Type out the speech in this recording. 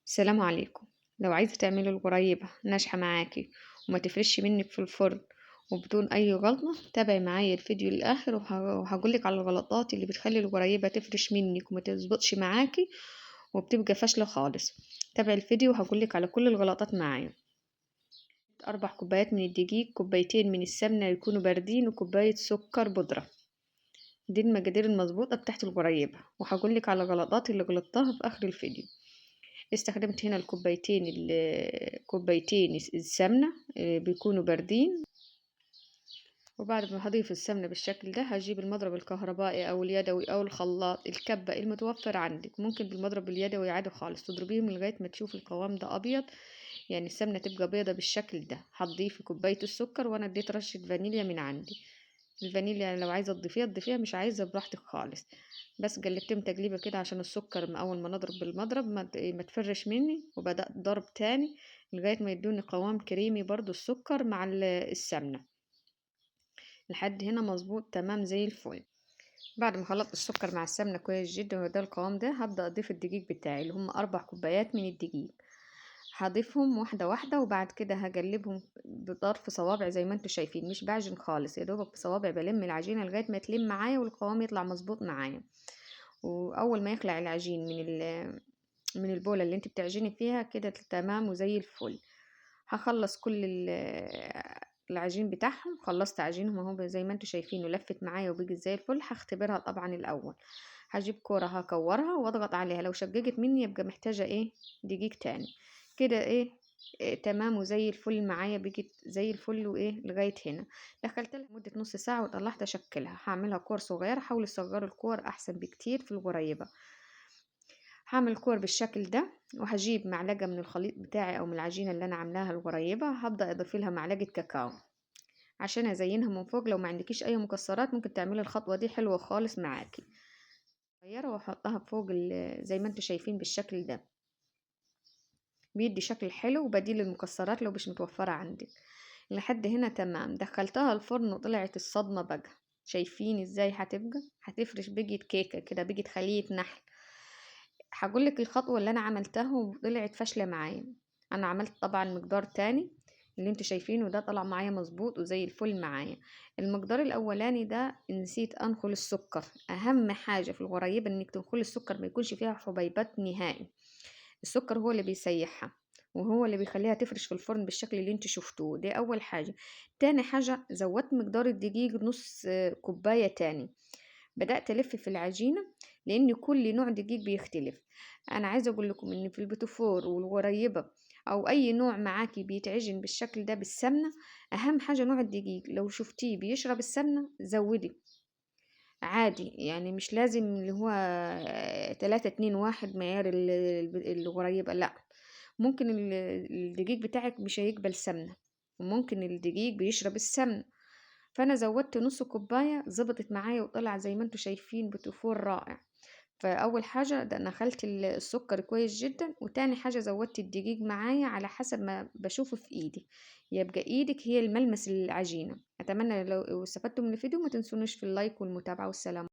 السلام عليكم. لو عايزة تعملي الغريبة ناجحة معاكي وما تفرش منك في الفرن وبدون أي غلطة، تابعي معايا الفيديو للآخر وهقولك على الغلطات اللي بتخلي الغريبة تفرش منك وما تظبطش معاكي وبتبقى فاشلة خالص. تابعي الفيديو وهقولك على كل الغلطات معايا. 4 كوبايات من الدقيق، كوبايتين من السمنة يكونوا باردين، وكوباية سكر بودرة. دي المقادير المظبوطة بتاعت الغريبة، وهقولك على الغلطات اللي غلطتها في آخر الفيديو. استخدمت هنا كوبايتين السمنة بيكونوا باردين. وبعد ما هضيف السمنة بالشكل ده هجيب المضرب الكهربائي أو اليدوي أو الخلاط، الكبة المتوفر عندك. ممكن بالمضرب اليدوي عادي خالص تضربيهم لغاية ما تشوف القوام ده أبيض، يعني السمنة تبقى بيضة بالشكل ده. هتضيفي كوباية السكر، وأنا اديت رشة فانيليا من عندي. الفانيليا لو عايزة تضيفيها مش عايزة براحتك خالص. بس قلبتهم تقليبة كده عشان السكر أول ما نضرب بالمضرب ما تفرش مني، وبدأت ضرب تاني لغاية ما يدوني قوام كريمي برضو السكر مع السمنة. لحد هنا مظبوط تمام زي الفل. بعد ما خلطت السكر مع السمنة كويس جدا وده القوام ده، هبدأ أضيف الدقيق بتاعي اللي هم 4 كوبايات من الدقيق. هضيفهم واحدة واحدة، وبعد كده هقلبهم بطرف صوابع زي ما انتوا شايفين، مش بعجن خالص، يا دوبك بصوابع بلم العجينة لغاية ما تلم معايا والقوام يطلع مظبوط معايا. واول ما يخلع العجين من البولة اللي انت بتعجني فيها كده تمام وزي الفل. هخلص كل العجين بتاعهم. خلصت عجينهم اهو زي ما انتوا شايفين، ولفت معايا وبقت زي الفل. هختبرها طبعا الاول. هجيب كورة هكورها واضغط عليها، لو شققت مني يبقى محتاجة دقيق تاني. كده تمام وزي الفل معايا، بقت زي الفل لغاية هنا. دخلت لها مدة نص ساعة وطلعت اشكلها. هعملها كور صغيرة، حاولوا تصغروا الكور احسن بكتير في الغريبة. هعمل كور بالشكل ده، وهجيب معلقة من الخليط بتاعي او من العجينة اللي انا عاملاها الغريبة. هبدأ اضيف لها معلقة كاكاو عشان ازينها من فوق. لو ما عندكيش اي مكسرات ممكن تعملي الخطوة دي، حلوة خالص معاكي. صغيرة واحطها فوق زي ما انتوا شايفين بالشكل ده، بيدي شكل حلو وبديل للمكسرات لو مش متوفرة عندك. لحد هنا تمام. دخلتها الفرن وطلعت الصدمة بقى. شايفين ازاي هتفرش، بقيت كيكة كده، بقيت خلية نحل. هقولك الخطوة اللي انا عملتها وطلعت فاشلة معايا. انا عملت طبعا مقدار تاني اللي انتوا شايفينه ده، طلع معايا مظبوط وزي الفل معايا. المقدار الاولاني ده نسيت انخل السكر. اهم حاجة في الغريبة انك تنخلي السكر، ما يكونش فيها حبيبات نهائي. السكر هو اللي بيسيحها، وهو اللي بيخليها تفرش في الفرن بالشكل اللي انت شفتوه. دي اول حاجة. تاني حاجة، زودت مقدار الدقيق نص كوباية تاني. بدأت ألف في العجينة لأن كل نوع دقيق بيختلف. أنا عايزة أقول لكم إن في البوتفور والغريبة أو أي نوع معاكي بيتعجن بالشكل ده بالسمنة، أهم حاجة نوع الدقيق. لو شفتيه بيشرب السمنة زودي عادي، يعني مش لازم اللي هو 3-2-1 معيار الغريبة، لأ. ممكن الدقيق بتاعك مش هيقبل سمنة، وممكن الدقيق بيشرب السمنة. فانا زودت نص كوبايه، ظبطت معايا وطلع زي ما انتوا شايفين بتفور رائع. فاول حاجه ده نخلت السكر كويس جدا، وتاني حاجه زودت الدقيق معايا على حسب ما بشوفه في ايدي. يبقى ايدك هي الملمس العجينه. اتمنى لو استفدتم من الفيديو ما تنسونيش في اللايك والمتابعه، والسلام.